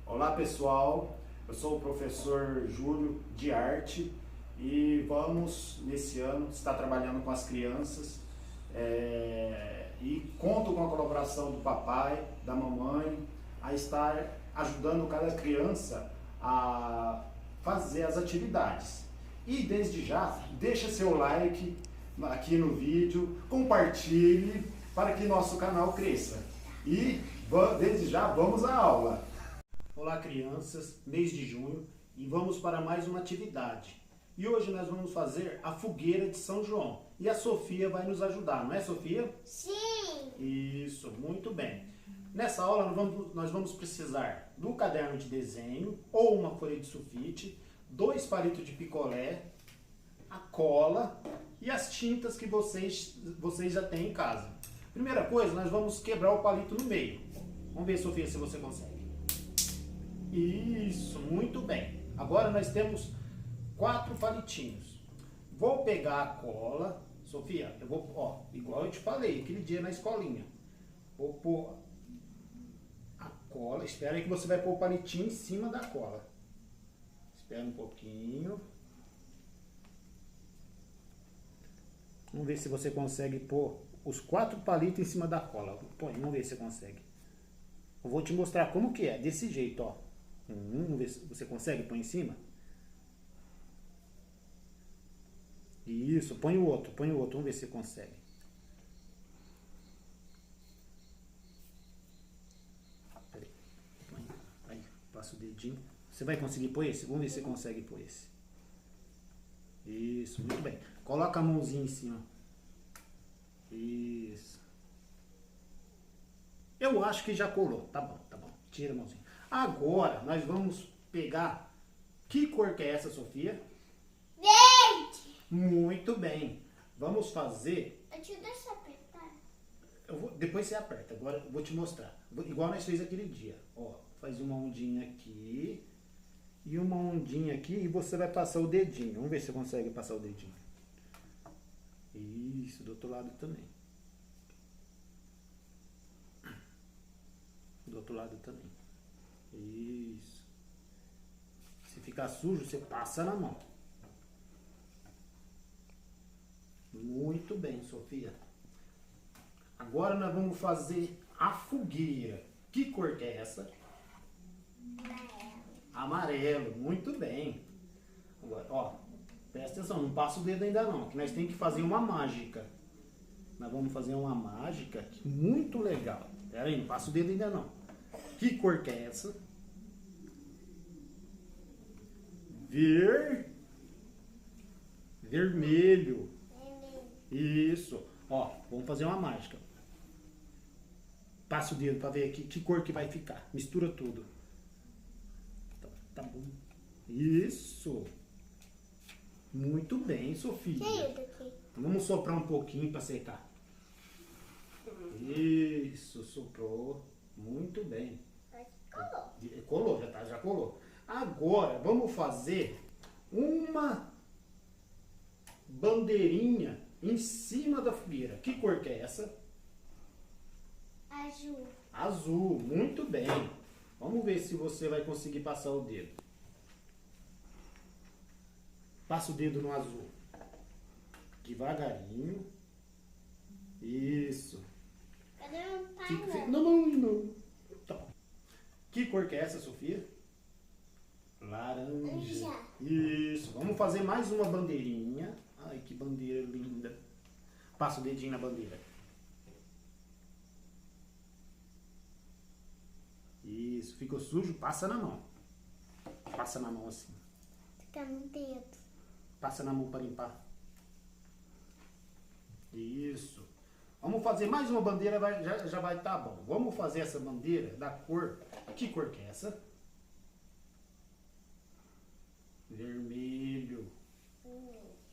Olá pessoal, eu sou o professor Júlio de Arte e vamos nesse ano estar trabalhando com as crianças e conto com a colaboração do papai, da mamãe, a estar ajudando cada criança a fazer as atividades. E desde já, deixa seu like aqui no vídeo, compartilhe para que nosso canal cresça. E desde já vamos à aula. Olá crianças, mês de junho e vamos para mais uma atividade. E hoje nós vamos fazer a fogueira de São João. E a Sofia vai nos ajudar, não é, Sofia? Sim! Isso, muito bem. Nessa aula nós vamos precisar do caderno de desenho ou uma folha de sulfite, 2 palitos de picolé, a cola e as tintas que vocês já têm em casa. Primeira coisa, nós vamos quebrar o palito no meio. Vamos ver, Sofia, se você consegue. Isso, muito bem. Agora nós temos 4 palitinhos. Vou pegar a cola. Sofia, eu vou, igual eu te falei aquele dia na escolinha. Vou pôr a cola. Espera aí que você vai pôr o palitinho em cima da cola. Espera um pouquinho. Vamos ver se você consegue pôr os 4 palitos em cima da cola. Põe, vamos ver se você consegue. Eu vou te mostrar como que é, desse jeito, ó. Vamos ver se você consegue pôr em cima. Isso, põe o outro, vamos ver se você consegue. Peraí, aí, passa o dedinho. Você vai conseguir pôr esse? Vamos ver se você consegue pôr esse. Isso, muito bem. Coloca a mãozinha em cima. Isso. Eu acho que já colou. Tá bom, tá bom. Tira a mãozinha. Agora, nós vamos pegar... Que cor que é essa, Sofia? Verde! Muito bem. Vamos fazer... Deixa eu apertar. Depois você aperta. Agora eu vou te mostrar. Igual nós fez aquele dia. Ó, faz uma ondinha aqui. E uma ondinha aqui. E você vai passar o dedinho. Vamos ver se você consegue passar o dedinho. Isso, do outro lado também. Do outro lado também. Isso. Se ficar sujo, você passa na mão. Muito bem, Sofia. Agora nós vamos fazer a fogueira. Que cor que é essa? Amarelo. Amarelo. Muito bem. Agora, ó, presta atenção, não passa o dedo ainda não, que nós temos que fazer uma mágica. Nós vamos fazer uma mágica muito legal. Pera aí, não passa o dedo ainda não. Que cor que é essa? Vermelho. Isso. Ó, vamos fazer uma mágica. Passa o dedo para ver aqui que cor que vai ficar. Mistura tudo. Tá bom. Isso. Muito bem, Sofia. Vamos soprar um pouquinho para secar. Isso, soprou. Muito bem. Colou. Colou, já colou. Agora, vamos fazer uma bandeirinha em cima da fogueira. Que cor que é essa? Azul. Azul, muito bem. Vamos ver se você vai conseguir passar o dedo. Passa o dedo no azul. Devagarinho. Isso. Cadê o pai? Não. Tá. Que cor que é essa, Sofia? Laranja. Isso. Vamos fazer mais uma bandeirinha. Ai, que bandeira linda. Passa o dedinho na bandeira. Isso. Ficou sujo? Passa na mão. Passa na mão assim. Fica no dedo. Passa na mão para limpar. Isso. Vamos fazer mais uma bandeira, já vai estar bom. Vamos fazer essa bandeira da cor... Que cor que é essa? Vermelho.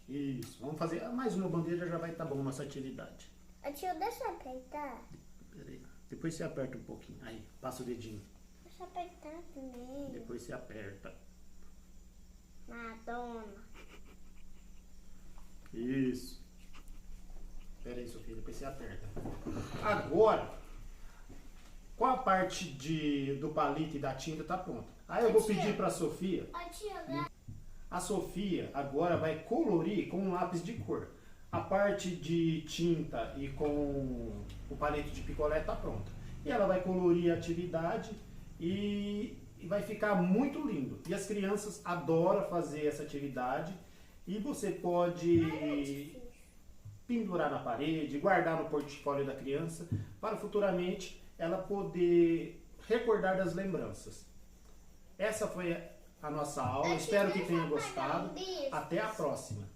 Isso. Vamos fazer mais uma bandeira, já vai estar bom nossa atividade. Deixa eu apertar. Peraí. Depois você aperta um pouquinho. Aí, passa o dedinho. Deixa eu apertar também. Depois você aperta. Madonna. Isso. Pera aí, Sofia, depois você aperta. Agora, Qual a parte do palito e da tinta está pronta? Aí eu vou pedir para a Sofia. Ó, tia, né? A Sofia agora vai colorir com um lápis de cor. A parte de tinta e com o palito de picolé está pronta. E ela vai colorir a atividade e vai ficar muito lindo. E as crianças adoram fazer essa atividade. E você pode pendurar na parede, guardar no portfólio da criança, para futuramente ela poder recordar das lembranças. Essa foi a nossa aula. Espero que tenha gostado. Até a próxima.